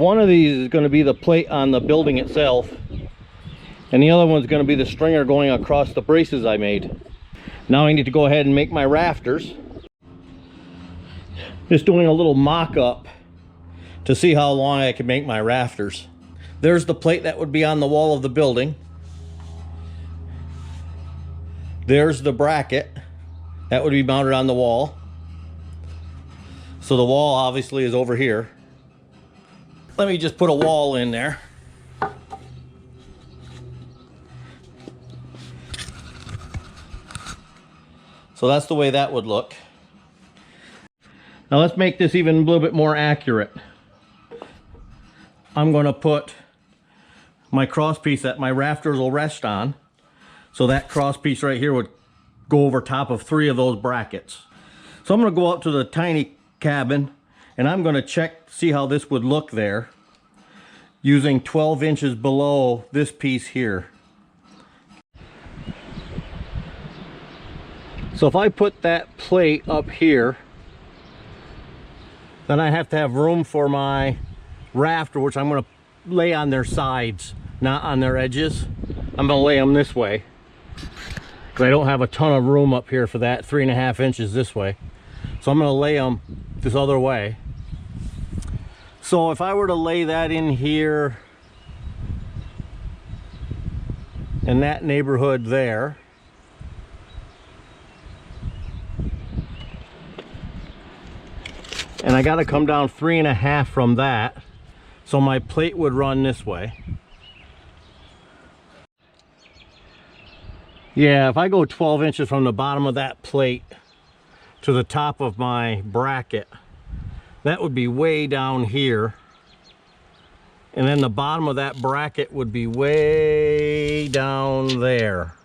one of these is going to be the plate on the building itself, and the other one's going to be the stringer going across the braces I made. Now I need to go ahead and make my rafters. Just doing a little mock-up to see how long I can make my rafters. There's the plate that would be on the wall of the building. There's the bracket that would be mounted on the wall. So the wall obviously is over here. Let me just put a wall in there. So that's the way that would look. Now let's make this even a little bit more accurate. I'm going to put my cross piece that my rafters will rest on. So that cross piece right here would go over top of 3 of those brackets. So I'm going to go up to the tiny cabin and I'm going to check, see how this would look there, using 12 inches below this piece here. So if I put that plate up here, then I have to have room for my rafter, which I'm going to lay on their sides, not on their edges. I'm going to lay them this way because I don't have a ton of room up here for that 3.5 inches this way. So I'm going to lay them this other way. So if I were to lay that in here in that neighborhood there, and I got to come down 3.5 from that, so my plate would run this way. Yeah, if I go 12 inches from the bottom of that plate to the top of my bracket, that would be way down here. And then the bottom of that bracket would be way down there.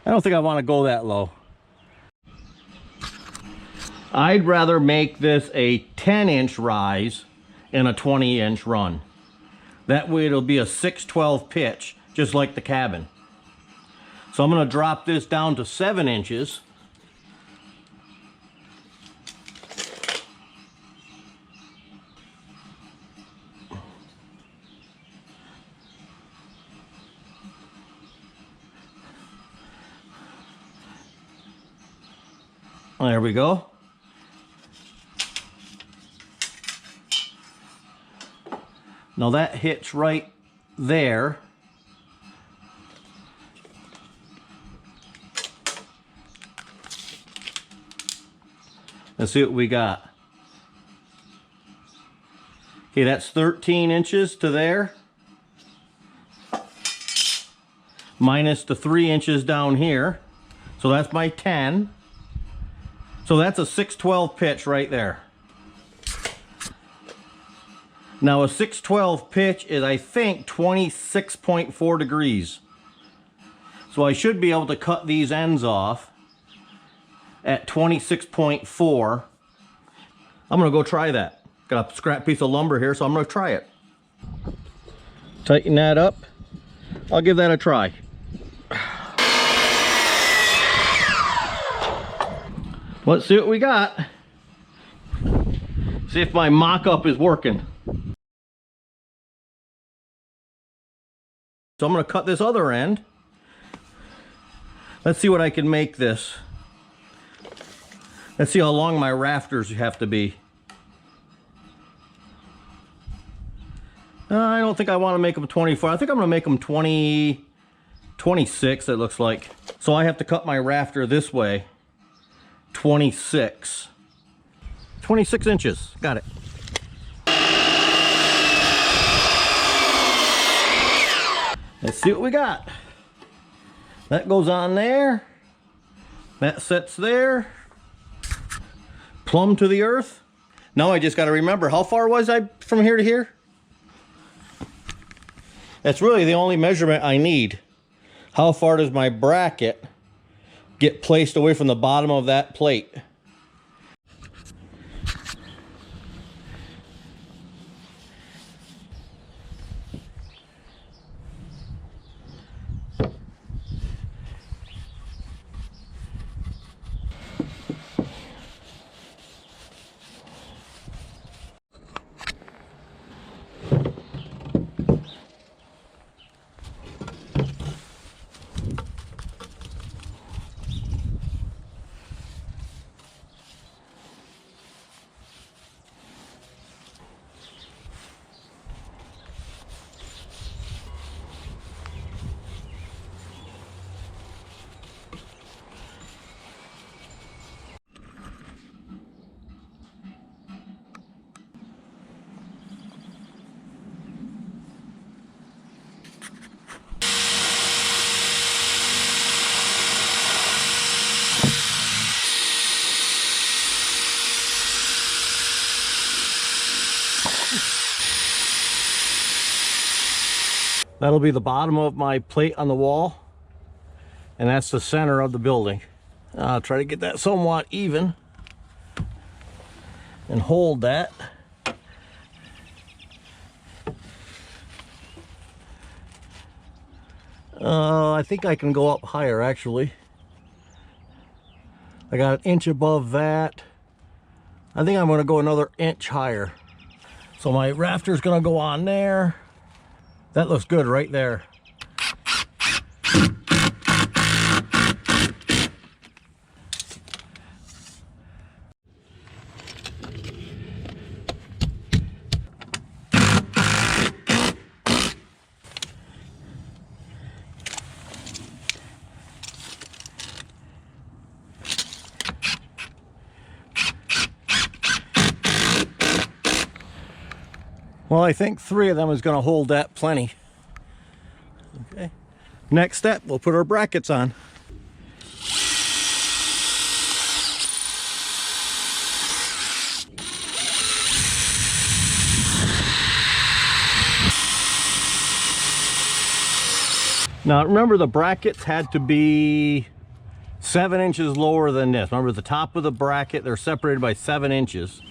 I don't think I want to go that low. I'd rather make this a 10-inch rise and a 20-inch run. That way it'll be a 6/12 pitch, just like the cabin. So I'm going to drop this down to 7 inches. There we go. Now that hits right there. Let's see what we got. Okay, that's 13 inches to there. Minus the 3 inches down here. So that's my 10. So that's a 6/12 pitch right there. Now a 6/12 pitch is, I think, 26.4 degrees. So I should be able to cut these ends off at 26.4. I'm gonna go try that. Got a scrap piece of lumber here, so I'm gonna try it. Tighten that up. I'll give that a try. Let's see what we got. See if my mock-up is working. So I'm going to cut this other end. Let's see what I can make this. Let's see how long my rafters have to be. I don't think I want to make them 24. I think I'm going to make them 26, it looks like. So I have to cut my rafter this way. 26 inches. Got it. Let's see what we got. That goes on there. That sets there. Plumb to the earth. Now I just got to remember, how far was I from here to here? That's really the only measurement I need. How far does my bracket get placed away from the bottom of that plate? That'll be the bottom of my plate on the wall, and that's the center of the building. I'll try to get that somewhat even and hold that. I think I can go up higher actually. I got an inch above that. I think I'm going to go another inch higher. So my rafter's going to go on there. That looks good right there. Well, I think 3 of them is going to hold that plenty. Okay. Next step, we'll put our brackets on. Now remember, the brackets had to be 7 inches lower than this. Remember, the top of the bracket, they're separated by 7 inches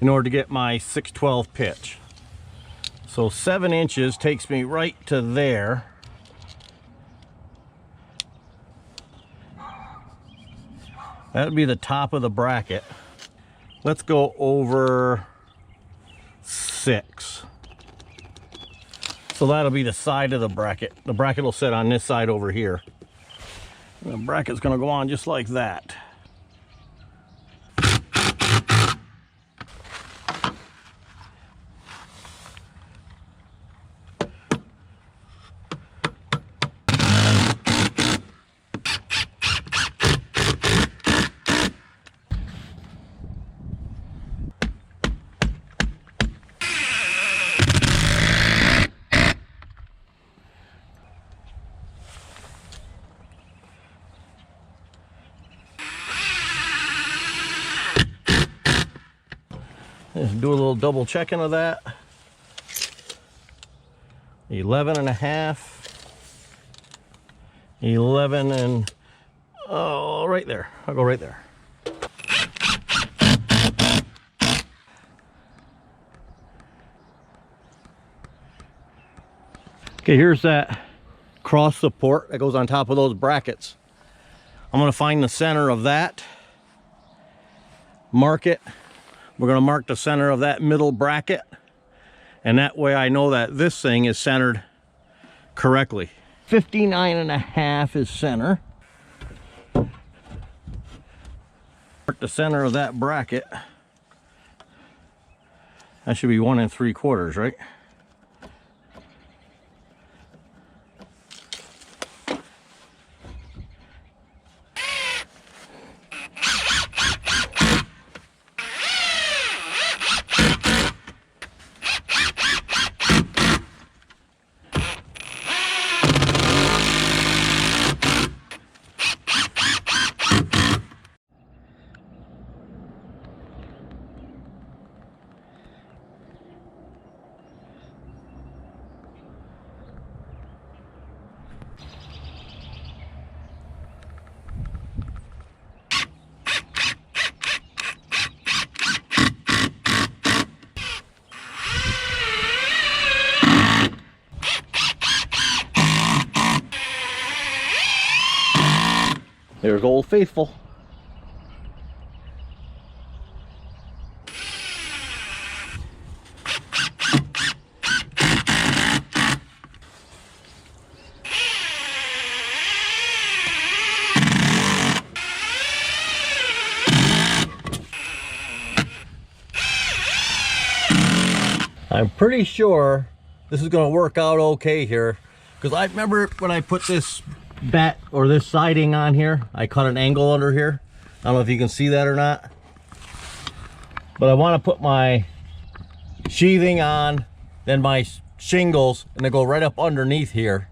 in order to get my 6/12 pitch. So 7 inches takes me right to there. That would be the top of the bracket. Let's go over 6. So that'll be the side of the bracket. The bracket will sit on this side over here. And the bracket's gonna go on just like that. Just do a little double checking of that. 11.5. 11 and, oh, right there. I'll go right there. Okay, here's that cross support that goes on top of those brackets. I'm going to find the center of that, mark it. We're going to mark the center of that middle bracket, and that way I know that this thing is centered correctly. 59.5 is center. Mark the center of that bracket. That should be 1 3/4, right? There's Old Faithful. I'm pretty sure this is going to work out okay here, because I remember when I put this bat or this siding on here, I cut an angle under here. I don't know if you can see that or not, but I want to put my sheathing on, then my shingles, and they go right up underneath here,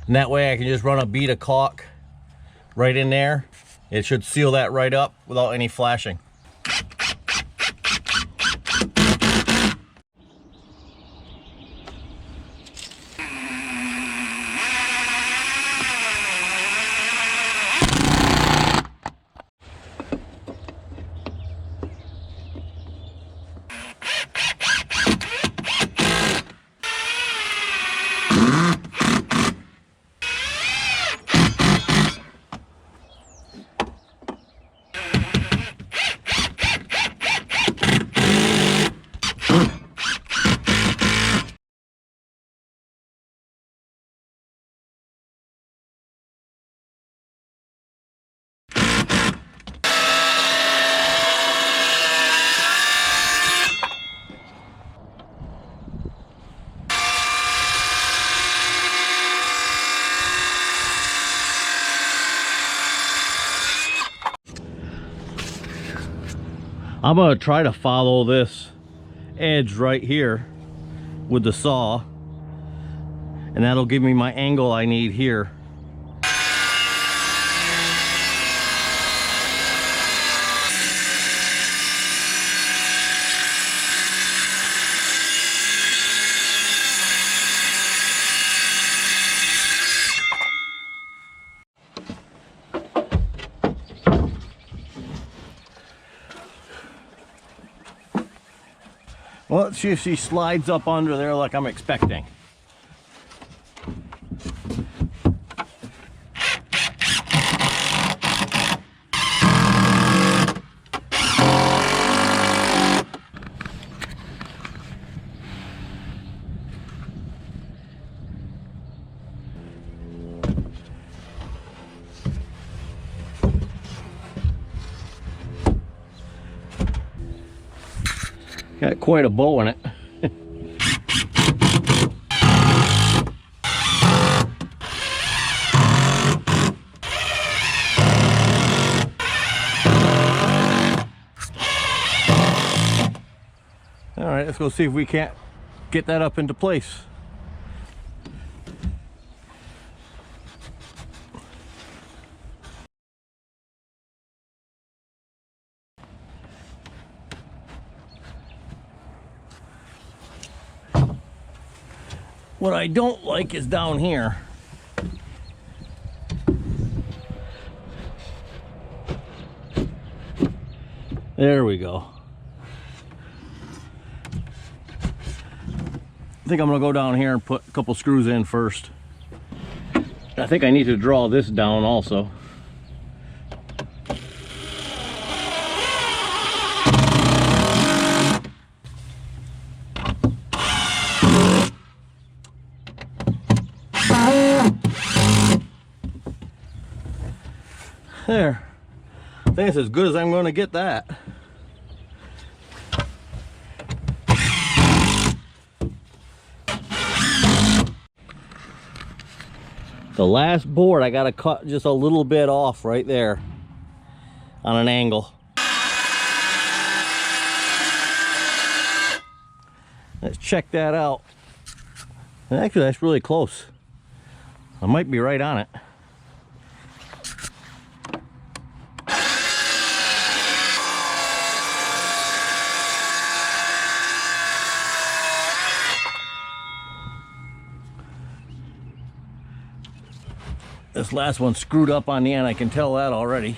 and that way I can just run a bead of caulk right in there. It should seal that right up without any flashing. I'm gonna try to follow this edge right here with the saw, and that'll give me my angle I need here. Well, let's see if she slides up under there like I'm expecting. Got quite a bow in it. All right, let's go see if we can't get that up into place. What I don't like is down here. There we go. I think I'm gonna go down here and put a couple screws in first. I think I need to draw this down also. There. I think it's as good as I'm going to get that. The last board I got to cut just a little bit off right there on an angle. Let's check that out. And actually, that's really close. I might be right on it. This last one screwed up on the end, I can tell that already.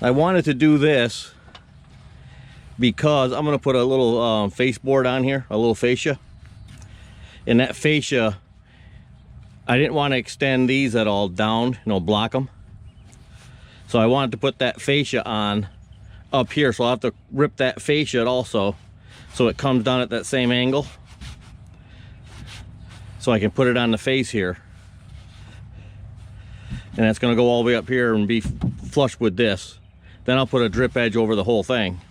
I wanted to do this because I'm going to put a little face board on here, a little fascia. And that fascia, I didn't want to extend these at all down, block them. So I wanted to put that fascia on up here, so I'll have to rip that fascia also so it comes down at that same angle. So I can put it on the face here. And that's going to go all the way up here and be flush with this. Then I'll put a drip edge over the whole thing.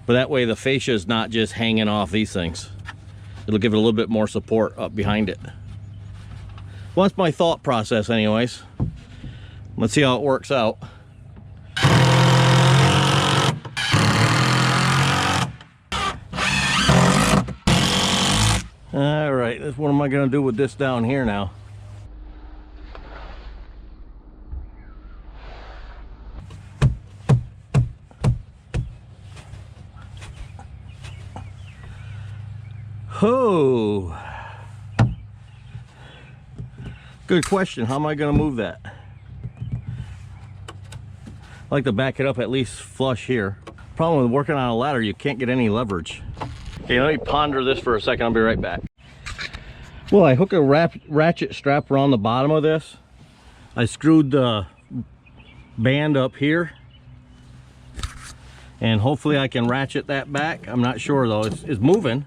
But that way the fascia is not just hanging off these things. It'll give it a little bit more support up behind it. Well, that's my thought process anyways. Let's see how it works out. All right, what am I going to do with this down here now? Oh, good question. How am I going to move that? I like to back it up at least flush here. Problem with working on a ladder, you can't get any leverage. Okay, let me ponder this for a second. I'll be right back. Well, I hook a ratchet strap around the bottom of this. I screwed the band up here. And hopefully I can ratchet that back. I'm not sure though. It's moving.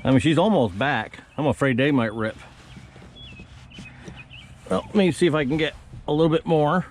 I mean, she's almost back. I'm afraid they might rip. Well, let me see if I can get a little bit more.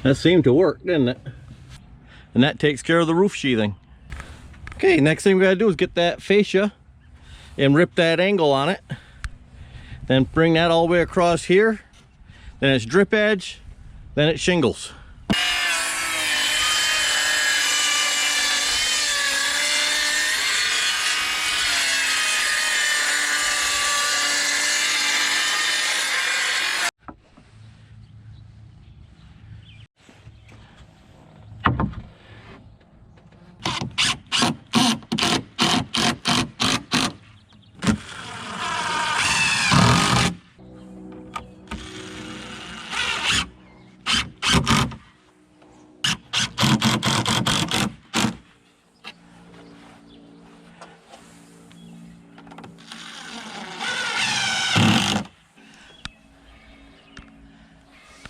That seemed to work, didn't it? And that takes care of the roof sheathing. Okay, next thing we gotta do is get that fascia and rip that angle on it. Then bring that all the way across here. Then it's drip edge, then it's shingles.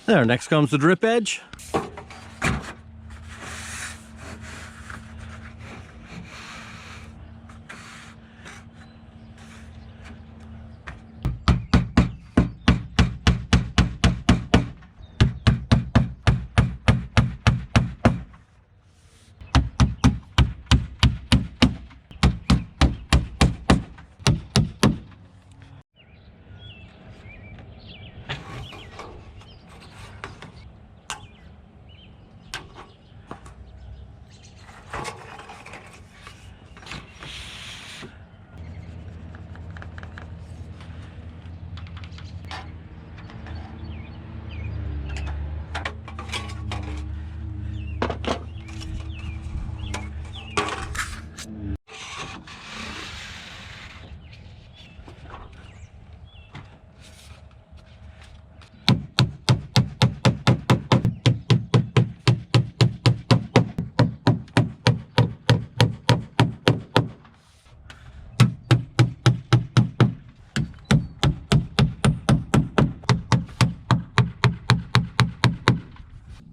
There, next comes the drip edge.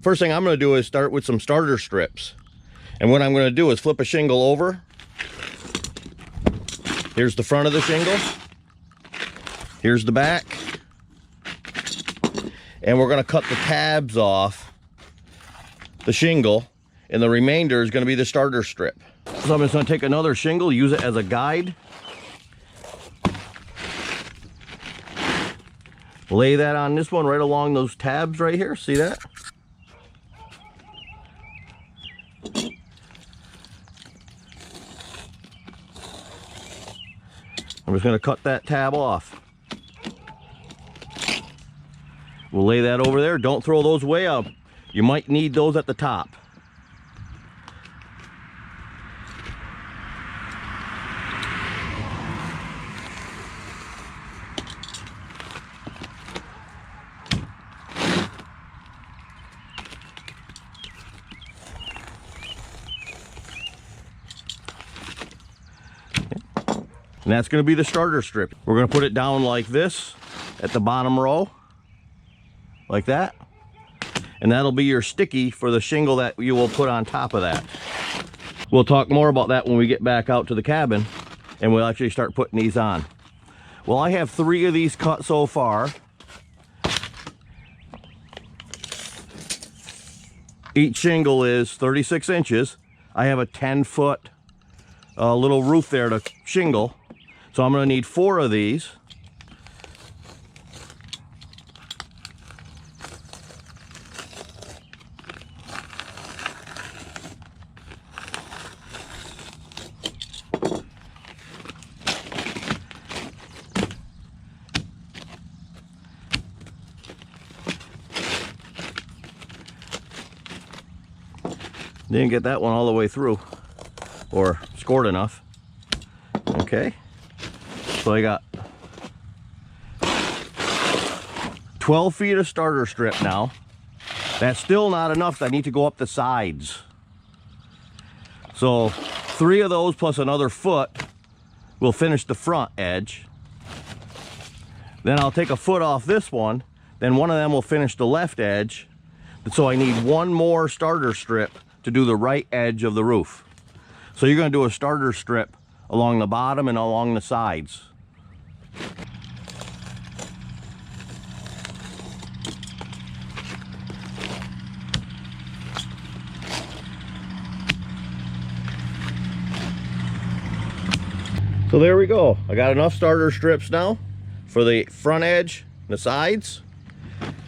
First thing I'm going to do is start with some starter strips. And what I'm going to do is flip a shingle over. Here's the front of the shingle. Here's the back. And we're going to cut the tabs off the shingle, and the remainder is going to be the starter strip. So I'm just going to take another shingle, use it as a guide. Lay that on this one right along those tabs right here. See that? I'm just going to cut that tab off. We'll lay that over there. Don't throw those way up. You might need those at the top. And that's going to be the starter strip. We're going to put it down like this at the bottom row, like that. And that'll be your sticky for the shingle that you will put on top of that. We'll talk more about that when we get back out to the cabin and we'll actually start putting these on. Well, I have 3 of these cut so far. Each shingle is 36 inches. I have a 10-foot little roof there to shingle. So I'm going to need 4 of these. Didn't get that one all the way through, or scored enough. Okay. So I got 12 feet of starter strip now. That's still not enough. I need to go up the sides. So 3 of those plus another foot will finish the front edge. Then I'll take a foot off this one. Then one of them will finish the left edge. So I need 1 more starter strip to do the right edge of the roof. So you're going to do a starter strip along the bottom and along the sides. So there we go. I got enough starter strips now for the front edge, the sides.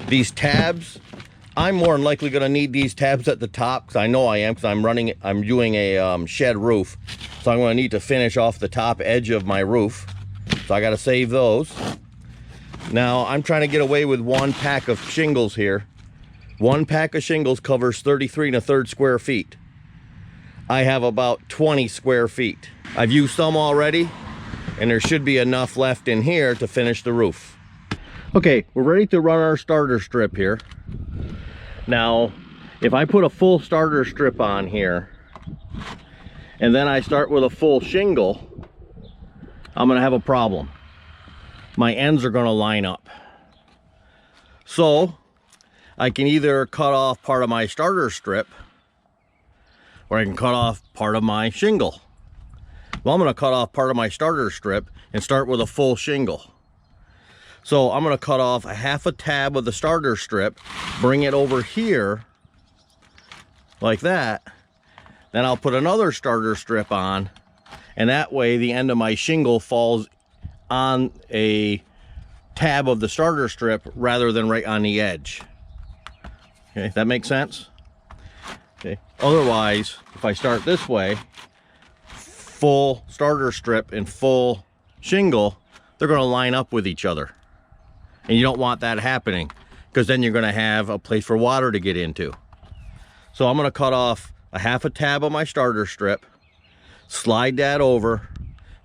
These tabs, I'm more than likely going to need these tabs at the top, because I know I am, because I'm doing a shed roof. So I'm going to need to finish off the top edge of my roof. So I got to save those. Now I'm trying to get away with one pack of shingles here. One pack of shingles covers 33 1/3 square feet. I have about 20 square feet. I've used some already, and there should be enough left in here to finish the roof. Okay, we're ready to run our starter strip here. Now, if I put a full starter strip on here, and then I start with a full shingle, I'm gonna have a problem. My ends are gonna line up. So, I can either cut off part of my starter strip, or I can cut off part of my shingle. Well, I'm gonna cut off part of my starter strip and start with a full shingle. So I'm gonna cut off a half a tab of the starter strip, bring it over here, like that. Then I'll put another starter strip on, and that way the end of my shingle falls on a tab of the starter strip rather than right on the edge. Okay, that makes sense? Okay. Otherwise, if I start this way, full starter strip and full shingle, they're going to line up with each other. And you don't want that happening, because then you're going to have a place for water to get into. So I'm going to cut off a half a tab of my starter strip, slide that over,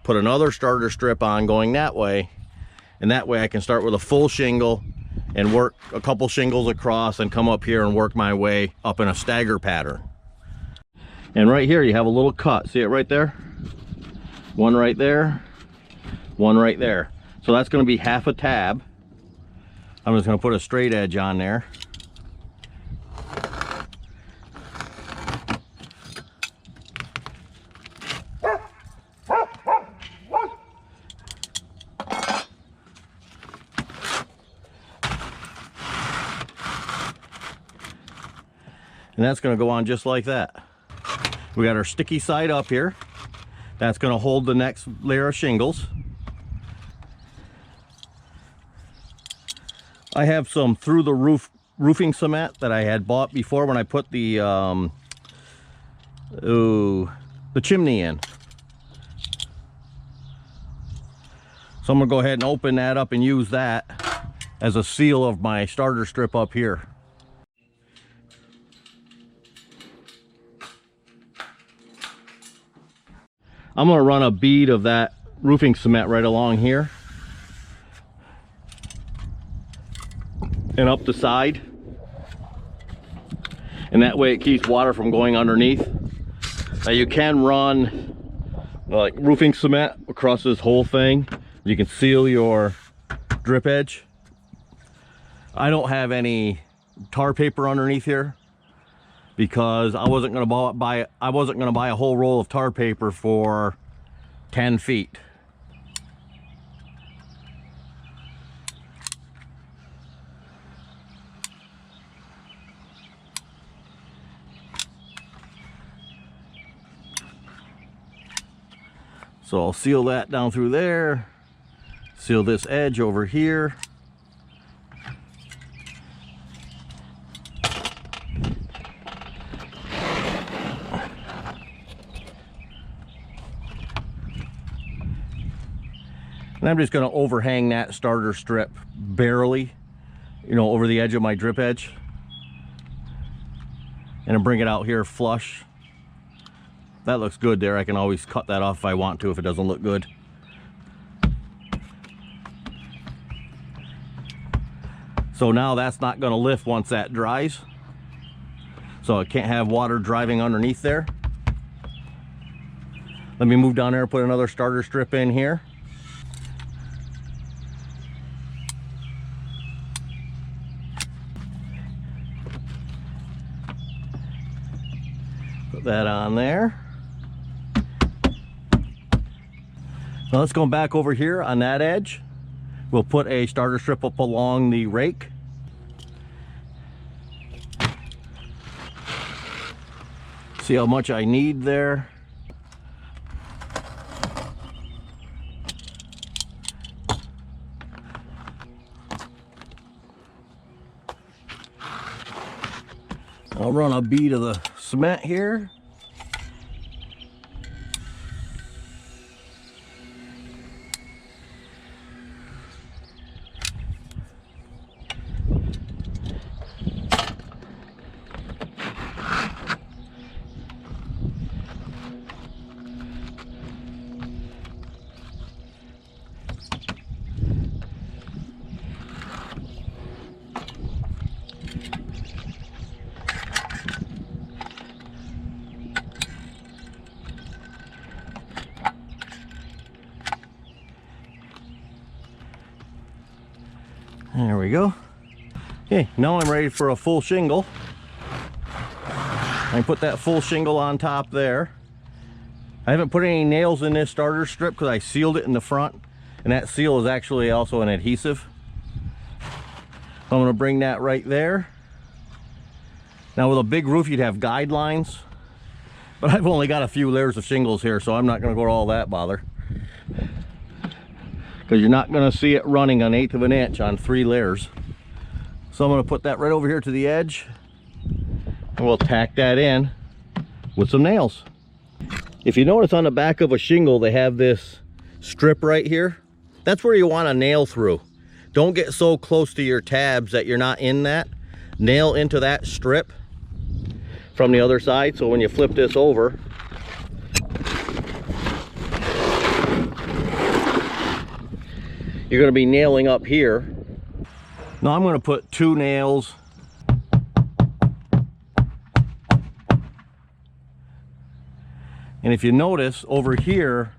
put another starter strip on going that way, and that way I can start with a full shingle and work a couple shingles across and come up here and work my way up in a stagger pattern. And right here you have a little cut. See it right there? One right there, one right there. So that's going to be half a tab. I'm just going to put a straight edge on there. And that's going to go on just like that. We got our sticky side up here. That's going to hold the next layer of shingles. I have some through the roof roofing cement that I had bought before when I put the chimney in. So I'm going to go ahead and open that up and use that as a seal of my starter strip up here. I'm going to run a bead of that roofing cement right along here and up the side, and that way it keeps water from going underneath. Now you can run like roofing cement across this whole thing. You can seal your drip edge. I don't have any tar paper underneath here because I wasn't going to buy a whole roll of tar paper for 10 feet. So I'll seal that down through there, seal this edge over here. And I'm just going to overhang that starter strip barely, you know, over the edge of my drip edge, and then bring it out here flush. That looks good there. I can always cut that off if I want to, if it doesn't look good. So now that's not going to lift once that dries. So it can't have water driving underneath there. Let me move down there and put another starter strip in here. Put that on there. Now let's go back over here on that edge. We'll put a starter strip up along the rake. See how much I need there. I'll run a bead of the cement here. There we go. Okay, now I'm ready for a full shingle. I put that full shingle on top there. I haven't put any nails in this starter strip because I sealed it in the front, and that seal is actually also an adhesive. I'm going to bring that right there. Now with a big roof you'd have guidelines, but I've only got a few layers of shingles here, so I'm not going to go to all that bother, because you're not going to see it running 1/8 of an inch on 3 layers. So I'm going to put that right over here to the edge, and we'll tack that in with some nails. If you notice on the back of a shingle they have this strip right here. That's where you want to nail through. Don't get so close to your tabs that you're not in that. Nail into that strip from the other side, so when you flip this over, you're going to be nailing up here. Now I'm going to put 2 nails and if you notice over here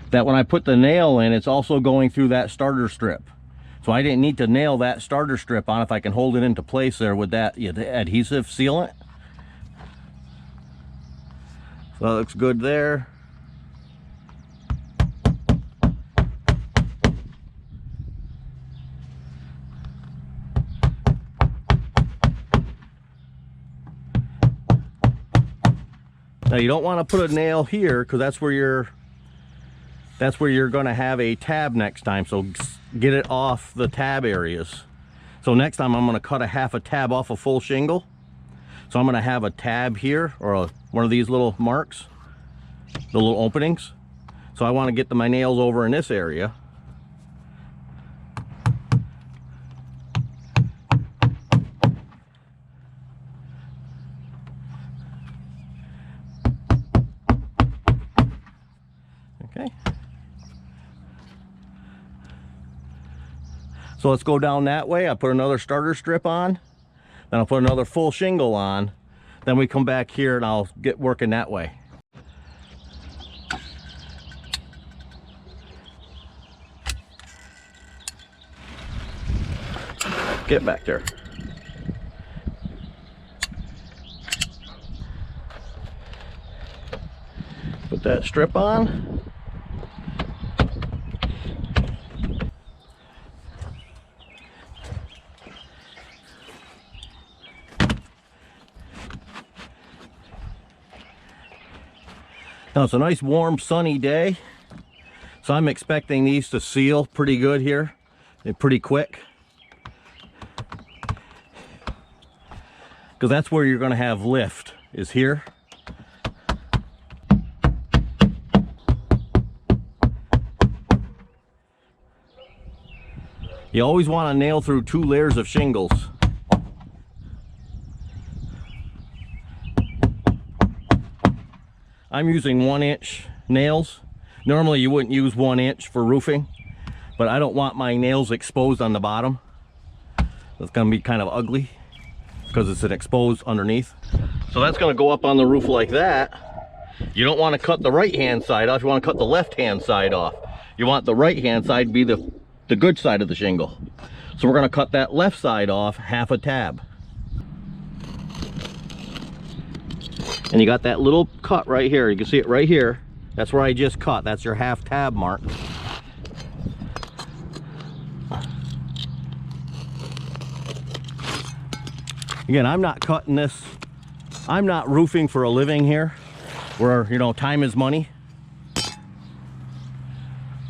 that when I put the nail in, it's also going through that starter strip. So I didn't need to nail that starter strip on if I can hold it into place there with that adhesive sealant. So that looks good there. Now you don't want to put a nail here because that's where you're going to have a tab next time. So get it off the tab areas. So next time I'm going to cut a 1/2 tab off a full shingle. So I'm going to have a tab here, or one of these little marks, the little openings. So I want to get my nails over in this area. Okay. So let's go down that way. I put another starter strip on, then I'll put another full shingle on, then we come back here and I'll get working that way. Get back there. Put that strip on. Now it's a nice warm sunny day, so I'm expecting these to seal pretty good here. They're pretty quick, because that's where you're going to have lift, is here. You always want to nail through 2 layers of shingles. I'm using 1-inch nails. Normally you wouldn't use 1 inch for roofing, but I don't want my nails exposed on the bottom. It's going to be kind of ugly because it's an exposed underneath. So that's going to go up on the roof like that. You don't want to cut the right hand side off, you want to cut the left hand side off. You want the right hand side to be the good side of the shingle. So we're going to cut that left side off 1/2 tab. And you got that little cut right here. You can see it right here. That's where I just cut. That's your 1/2 tab mark. Again, I'm not cutting this. I'm not roofing for a living here, where, you know, time is money.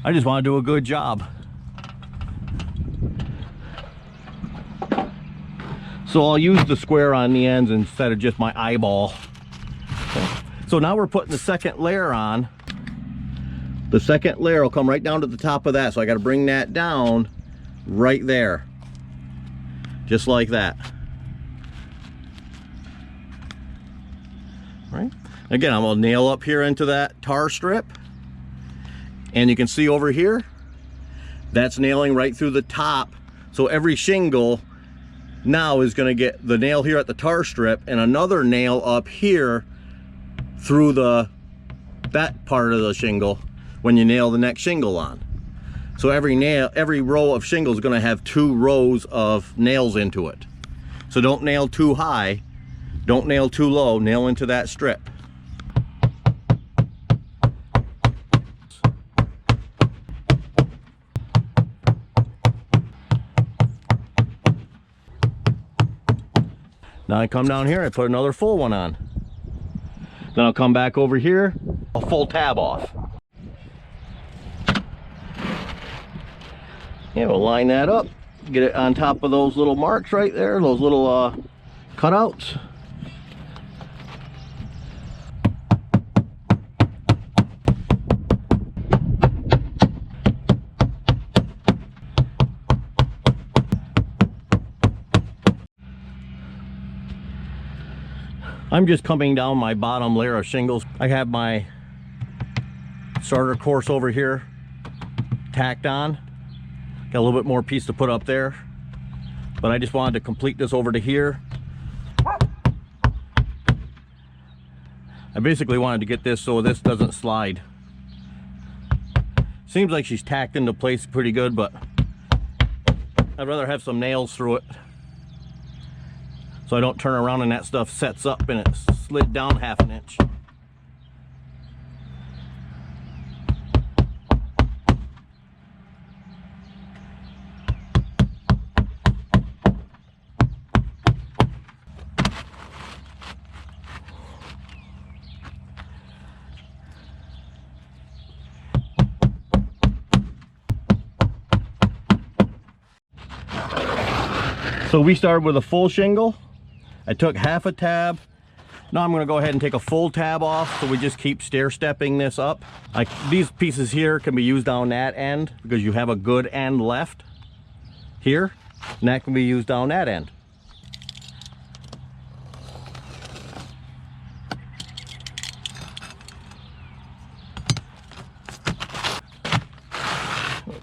I just want to do a good job. So I'll use the square on the ends instead of just my eyeball. So now we're putting the second layer on. The second layer will come right down to the top of that. So I got to bring that down right there. Just like that. Right? Again, I'm going to nail up here into that tar strip. And you can see over here, that's nailing right through the top. So every shingle now is going to get the nail here at the tar strip and another nail up here through that part of the shingle when you nail the next shingle on. So every row of shingle is going to have 2 rows of nails into it. So don't nail too high, don't nail too low, nail into that strip. Now I come down here, I put another full one on. Then I'll come back over here, a full tab off. Yeah, we'll line that up, get it on top of those little marks right there, those little cutouts. I'm just coming down my bottom layer of shingles. I have my starter course over here tacked on. Got a little bit more piece to put up there, but I just wanted to complete this over to here. I basically wanted to get this so this doesn't slide. Seems like she's tacked into place pretty good, but I'd rather have some nails through it so I don't turn around and that stuff sets up and it slid down half an inch. So we started with a full shingle. I took half a tab. Now I'm going to go ahead and take a full tab off, so we just keep stair stepping this up. These pieces here can be used down that end because you have a good end left here, and that can be used down that end.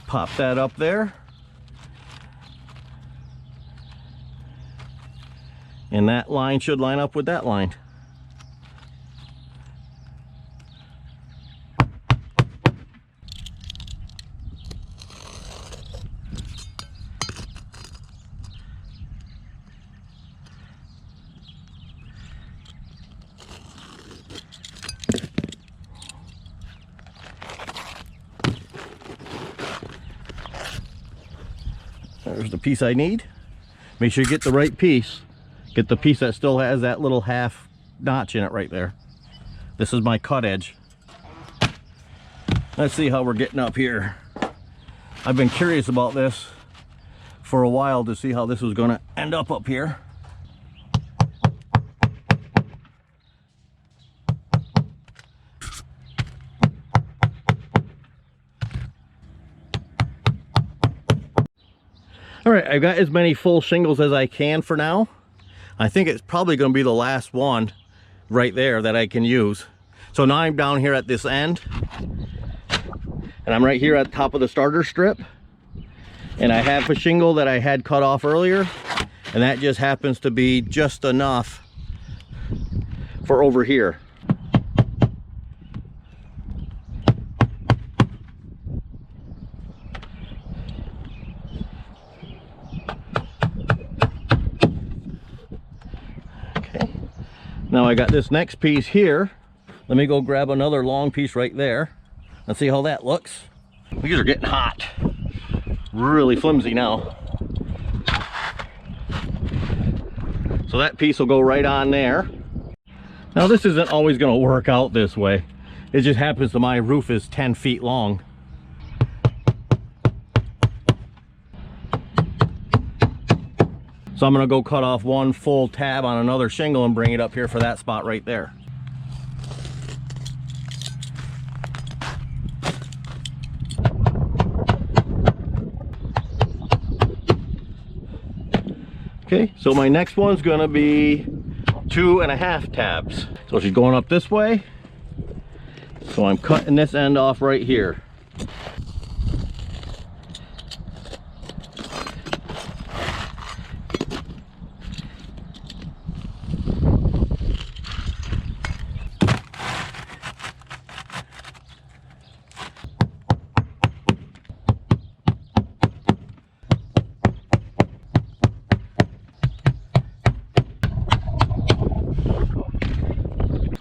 Pop that up there. And that line should line up with that line. There's the piece I need. Make sure you get the right piece. Get the piece that still has that little half notch in it right there. This is my cut edge. Let's see how we're getting up here. I've been curious about this for a while to see how this was going to end up here. All right, I've got as many full shingles as I can for now. I think it's probably going to be the last one right there that I can use. So now I'm down here at this end, and I'm right here at the top of the starter strip, and I have a shingle that I had cut off earlier, and that just happens to be just enough for over here. Now I got this next piece here. Let me go grab another long piece right there and see how that looks. These are getting hot. Really flimsy now. So that piece will go right on there. Now this isn't always going to work out this way. It just happens that my roof is 10 feet long. So I'm going to go cut off one full tab on another shingle and bring it up here for that spot right there. Okay, so my next one's going to be 2.5 tabs. So she's going up this way. So I'm cutting this end off right here.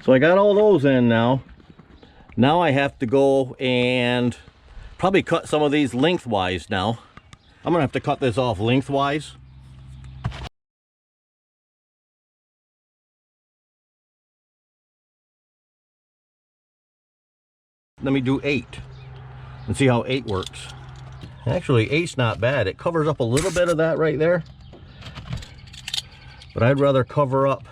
So I got all those in now. Now I have to go and probably cut some of these lengthwise now. I'm gonna have to cut this off lengthwise. Let me do 8 and see how 8 works. Actually, 8's not bad. It covers up a little bit of that right there, but I'd rather cover up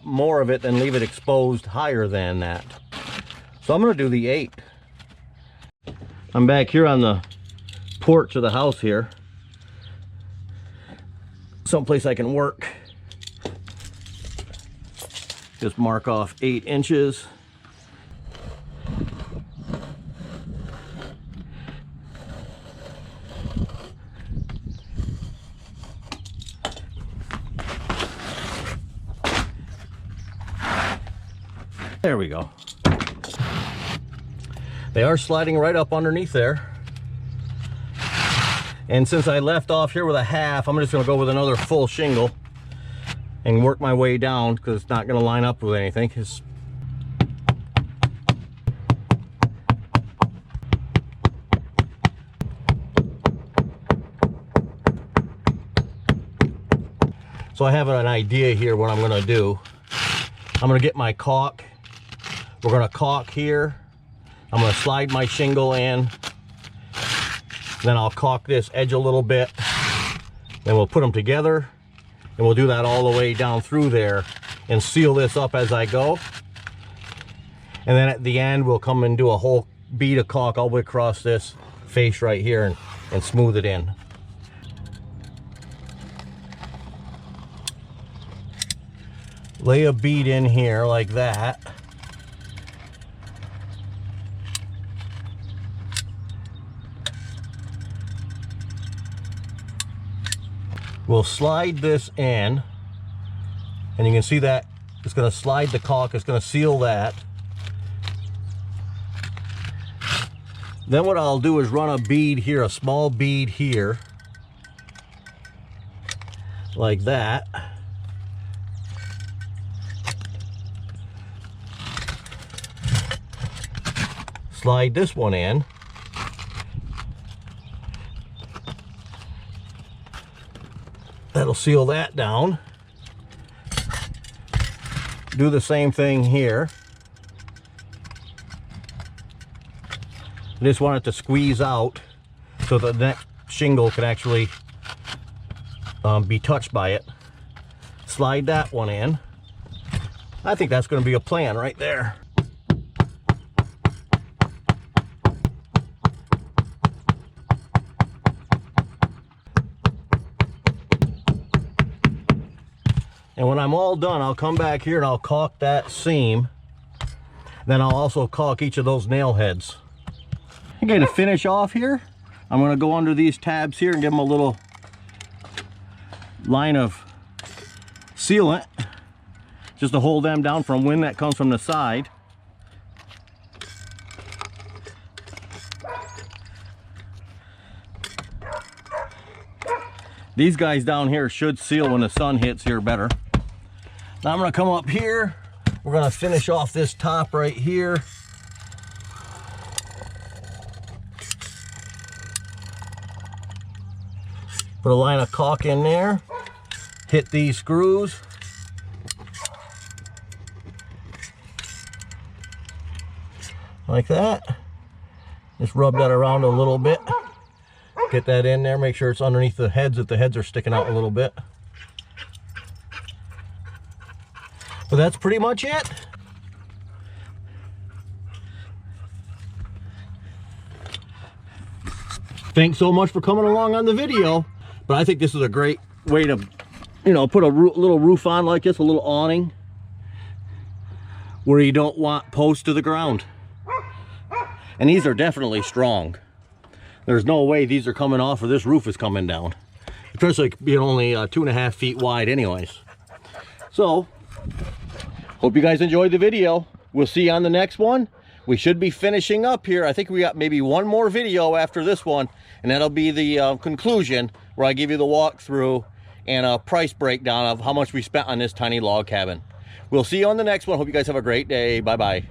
more of it than leave it exposed higher than that. So I'm going to do the 8. I'm back here on the porch of the house here. Someplace I can work. Just mark off 8 inches. There we go. They are sliding right up underneath there. And since I left off here with a half, I'm just going to go with another full shingle and work my way down because it's not going to line up with anything. So I have an idea here what I'm going to do. I'm going to get my caulk. We're going to caulk here. I'm going to slide my shingle in. Then I'll caulk this edge a little bit. Then we'll put them together. And we'll do that all the way down through there and seal this up as I go. And then at the end, we'll come and do a whole bead of caulk all the way across this face right here and smooth it in. Lay a bead in here like that. We'll slide this in, and you can see that it's going to slide the caulk, it's going to seal that. Then what I'll do is run a bead here, a small bead here, like that. Slide this one in. That'll seal that down. Do the same thing here. I just want it to squeeze out so the next shingle can actually be touched by it. Slide that one in. I think that's going to be a plan right there. And when I'm all done, I'll come back here and I'll caulk that seam. Then I'll also caulk each of those nail heads. Okay, to finish off here, I'm going to go under these tabs here and give them a little line of sealant, just to hold them down from wind that comes from the side. These guys down here should seal when the sun hits here better. Now I'm going to come up here. We're going to finish off this top right here. Put a line of caulk in there. Hit these screws. Like that. Just rub that around a little bit. Get that in there, make sure it's underneath the heads if the heads are sticking out a little bit. But that's pretty much it. Thanks so much for coming along on the video. But I think this is a great way to, you know, put a little roof on like this, a little awning, where you don't want posts to the ground. And these are definitely strong. There's no way these are coming off or this roof is coming down, especially being only 2.5 feet wide anyways. So hope you guys enjoyed the video. We'll see you on the next one. We should be finishing up here. I think we got maybe one more video after this one, and that'll be the conclusion, where I give you the walkthrough and a price breakdown of how much we spent on this tiny log cabin. We'll see you on the next one. Hope you guys have a great day. Bye bye.